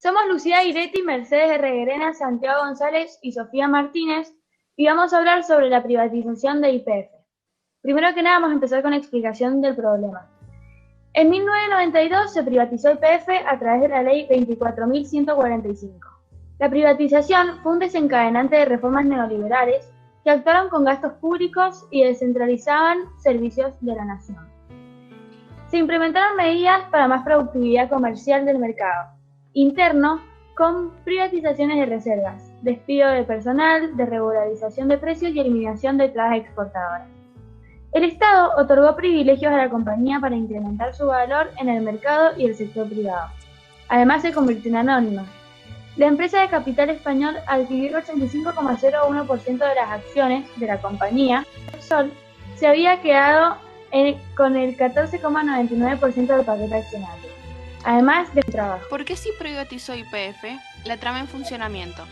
Somos Lucía Iretti, Mercedes Reguerena, Santiago González y Sofía Martínez y vamos a hablar sobre la privatización de YPF. Primero que nada vamos a empezar con la explicación del problema. En 1992 se privatizó YPF a través de la Ley 24.145. La privatización fue un desencadenante de reformas neoliberales que actuaron con gastos públicos y descentralizaban servicios de la nación. Se implementaron medidas para más productividad comercial del mercado interno con privatizaciones de reservas, despido de personal, desregularización de precios y eliminación de trabas exportadoras. El Estado otorgó privilegios a la compañía para incrementar su valor en el mercado y el sector privado. Además se convirtió en anónima. La empresa de capital español adquirió el 85,01% de las acciones de la compañía. Repsol se había quedado con el 14,99% del paquete accionario, además del trabajo. ¿Por qué se privatizó YPF? La trama en funcionamiento.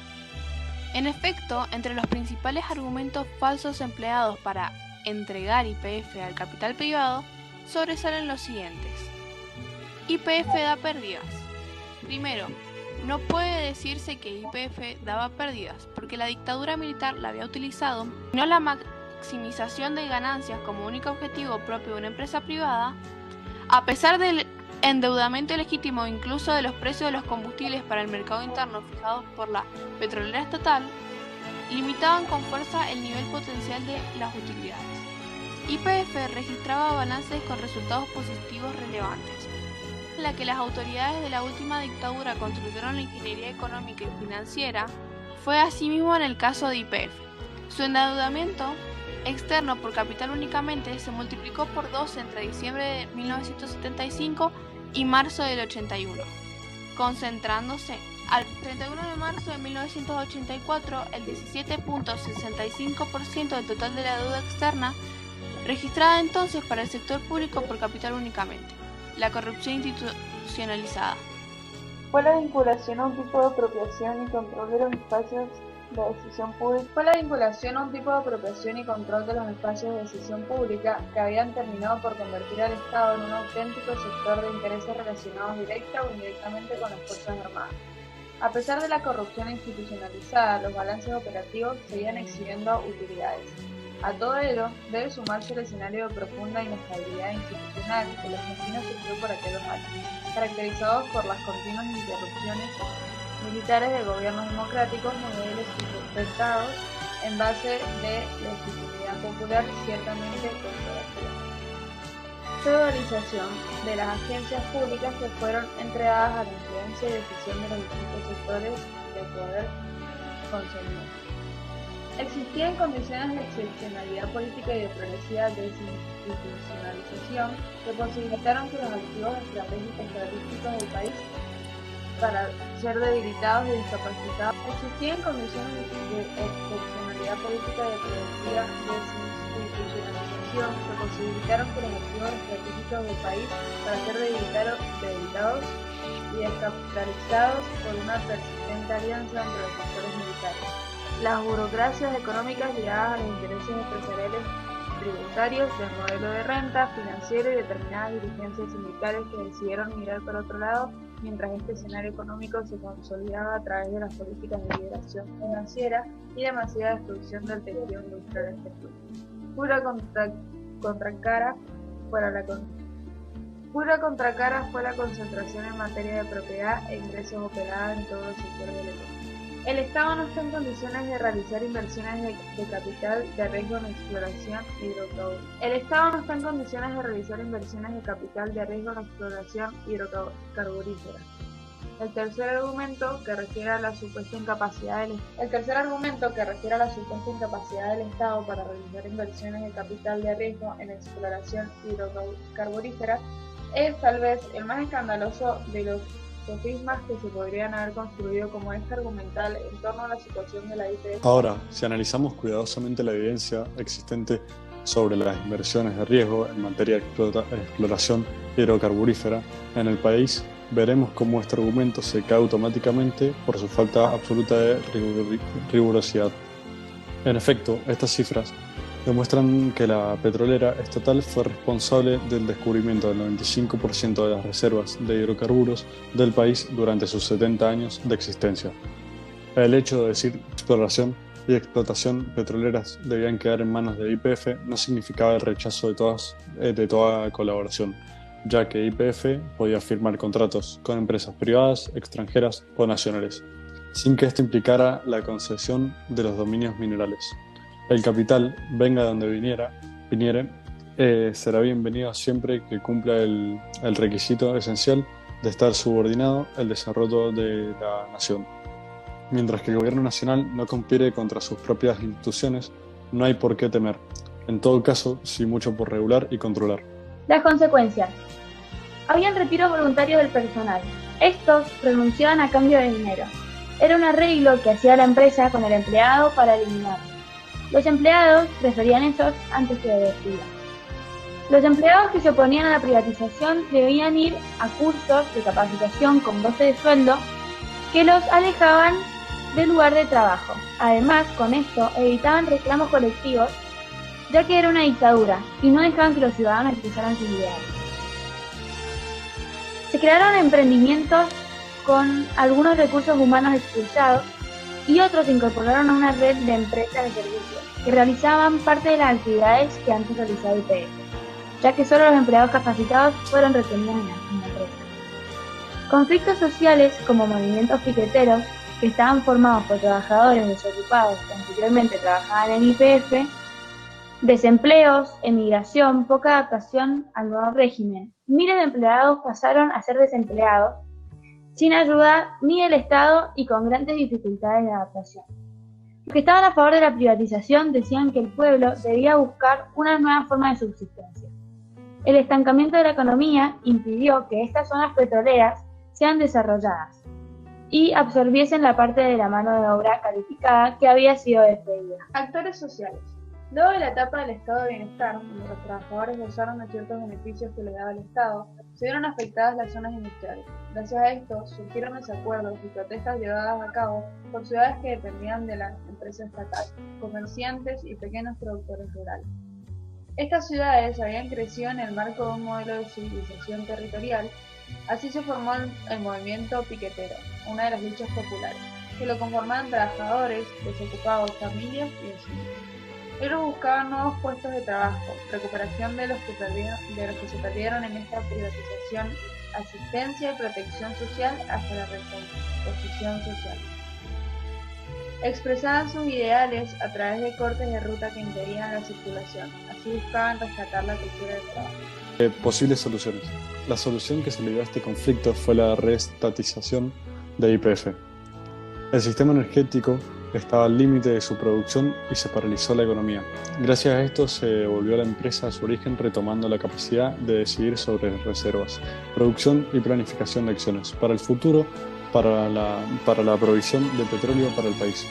En efecto, entre los principales argumentos falsos empleados para entregar YPF al capital privado, sobresalen los siguientes. YPF da pérdidas. Primero, no puede decirse que YPF daba pérdidas, porque la dictadura militar la había utilizado, no la maximización de ganancias como único objetivo propio de una empresa privada, a pesar del endeudamiento legítimo incluso de los precios de los combustibles para el mercado interno fijados por la petrolera estatal, limitaban con fuerza el nivel potencial de las utilidades. YPF registraba balances con resultados positivos relevantes, en la que las autoridades de la última dictadura construyeron la ingeniería económica y financiera. Fue asimismo en el caso de YPF. Su endeudamiento externo por capital únicamente se multiplicó por 2 entre diciembre de 1975 y marzo del 81, concentrándose al 31 de marzo de 1984 el 17,65% del total de la deuda externa registrada entonces para el sector público por capital únicamente. La corrupción institucionalizada. Fue la vinculación a un tipo de apropiación y control de los espacios de decisión pública que habían terminado por convertir al Estado en un auténtico sector de intereses relacionados directa o indirectamente con las Fuerzas Armadas. A pesar de la corrupción institucionalizada, los balances operativos seguían exhibiendo utilidades. A todo ello debe sumarse el escenario de profunda inestabilidad institucional que el argentino sufrió por aquellos años, caracterizados por las continuas interrupciones militares de gobiernos democráticos, modelos sustentados en base de legitimidad popular ciertamente corporativa. Feudalización de las agencias públicas que fueron entregadas a la influencia y decisión de los distintos sectores de poder concernidos. Existían condiciones de excepcionalidad política y de progresiva desinstitucionalización que posibilitaron que los activos estratégicos del país para ser debilitados y discapacitados. Existían condiciones de excepcionalidad política y de progresiva desinstitucionalización que posibilitaron que los activos estratégicos del país para ser debilitados y descapitalizados por una persistente alianza entre los sectores militares. Las burocracias económicas ligadas a los intereses empresariales tributarios del modelo de renta, financiero y determinadas dirigencias sindicales que decidieron mirar para otro lado mientras este escenario económico se consolidaba a través de las políticas de liberación financiera y de masiva destrucción del tejido industrial argentino. Pura contracara fue la concentración en materia de propiedad e ingresos operada en todo el sector de la economía. El Estado no está en condiciones de realizar inversiones de capital de riesgo en exploración hidrocarburífera. El tercer argumento que refiere a la supuesta incapacidad del Estado para realizar inversiones de capital de riesgo en exploración hidrocarburífera es tal vez el más escandaloso de los sofismas que se podrían haber construido como eje argumental en torno a la situación de la YPF. Ahora, si analizamos cuidadosamente la evidencia existente sobre las inversiones de riesgo en materia de exploración hidrocarburífera en el país, veremos cómo este argumento se cae automáticamente por su falta absoluta de rigurosidad. En efecto, estas cifras demuestran que la petrolera estatal fue responsable del descubrimiento del 95% de las reservas de hidrocarburos del país durante sus 70 años de existencia. El hecho de decir exploración y explotación petroleras debían quedar en manos de YPF no significaba el rechazo de toda colaboración, ya que YPF podía firmar contratos con empresas privadas, extranjeras o nacionales, sin que esto implicara la concesión de los dominios minerales. El capital, venga de donde viniere, será bienvenido siempre que cumpla el requisito esencial de estar subordinado al desarrollo de la nación. Mientras que el gobierno nacional no conspire contra sus propias instituciones, no hay por qué temer. En todo caso, sí mucho por regular y controlar. Las consecuencias. Habían retiros voluntarios del personal. Estos renunciaban a cambio de dinero. Era un arreglo que hacía la empresa con el empleado para eliminarlo. Los empleados preferían esos antes que de despido. Los empleados que se oponían a la privatización debían ir a cursos de capacitación con goce de sueldo que los alejaban del lugar de trabajo. Además, con esto evitaban reclamos colectivos, ya que era una dictadura y no dejaban que los ciudadanos expresaran sus ideales. Se crearon emprendimientos con algunos recursos humanos expulsados y otros se incorporaron a una red de empresas de servicios que realizaban parte de las actividades que antes realizaba YPF, ya que solo los empleados capacitados fueron retenidos en la empresa. Conflictos sociales como movimientos piqueteros que estaban formados por trabajadores desocupados que anteriormente trabajaban en YPF, desempleos, emigración, poca adaptación al nuevo régimen. Miles de empleados pasaron a ser desempleados, sin ayuda ni del Estado y con grandes dificultades de adaptación. Los que estaban a favor de la privatización decían que el pueblo debía buscar una nueva forma de subsistencia. El estancamiento de la economía impidió que estas zonas petroleras sean desarrolladas y absorbiesen la parte de la mano de obra calificada que había sido despedida. Actores sociales. Luego de la etapa del estado de bienestar, donde los trabajadores gozaron de ciertos beneficios que les daba el Estado, se vieron afectadas las zonas industriales. Gracias a esto, surgieron desacuerdos y protestas llevadas a cabo por ciudades que dependían de la empresa estatal, comerciantes y pequeños productores rurales. Estas ciudades habían crecido en el marco de un modelo de civilización territorial. Así se formó el movimiento piquetero, una de las luchas populares, que lo conformaban trabajadores, desocupados, familias y vecinos. Ellos buscaban nuevos puestos de trabajo, recuperación de los que se perdieron en esta privatización, asistencia y protección social hasta la recomposición social. Expresaban sus ideales a través de cortes de ruta que impedían la circulación, así buscaban rescatar la cultura del trabajo. Posibles soluciones. La solución que se le dio a este conflicto fue la reestatización de YPF. El sistema energético estaba al límite de su producción y se paralizó la economía. Gracias a esto se devolvió a la empresa a su origen, retomando la capacidad de decidir sobre reservas, producción y planificación de acciones para el futuro, para la provisión de petróleo para el país.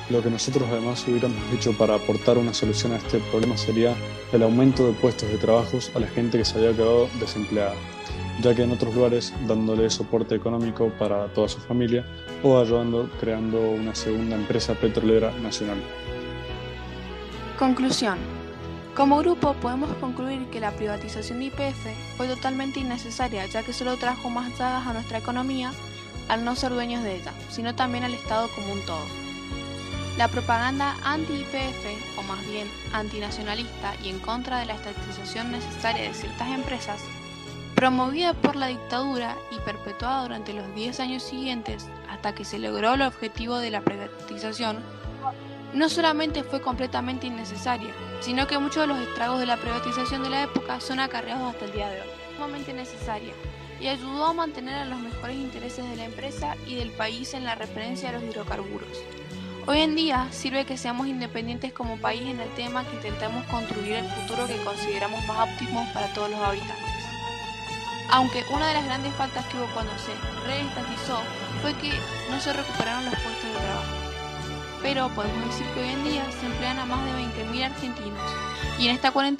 Lo que nosotros además hubiéramos hecho para aportar una solución a este problema sería el aumento de puestos de trabajo a la gente que se había quedado desempleada, ya que en otros lugares dándole soporte económico para toda su familia o ayudando creando una segunda empresa petrolera nacional. Conclusión. Como grupo podemos concluir que la privatización de YPF fue totalmente innecesaria, ya que solo trajo más llagas a nuestra economía al no ser dueños de ella, sino también al Estado como un todo. La propaganda anti-YPF, o más bien antinacionalista y en contra de la estatización necesaria de ciertas empresas, promovida por la dictadura y perpetuada durante los 10 años siguientes hasta que se logró el objetivo de la privatización, no solamente fue completamente innecesaria, sino que muchos de los estragos de la privatización de la época son acarreados hasta el día de hoy. Sumamente necesaria y ayudó a mantener a los mejores intereses de la empresa y del país en la referencia a los hidrocarburos. Hoy en día sirve que seamos independientes como país en el tema que intentamos construir el futuro que consideramos más óptimo para todos los habitantes. Aunque una de las grandes faltas que hubo cuando se reestatizó fue que no se recuperaron los puestos de trabajo. Pero podemos decir que hoy en día se emplean a más de 20.000 argentinos y en esta cuarentena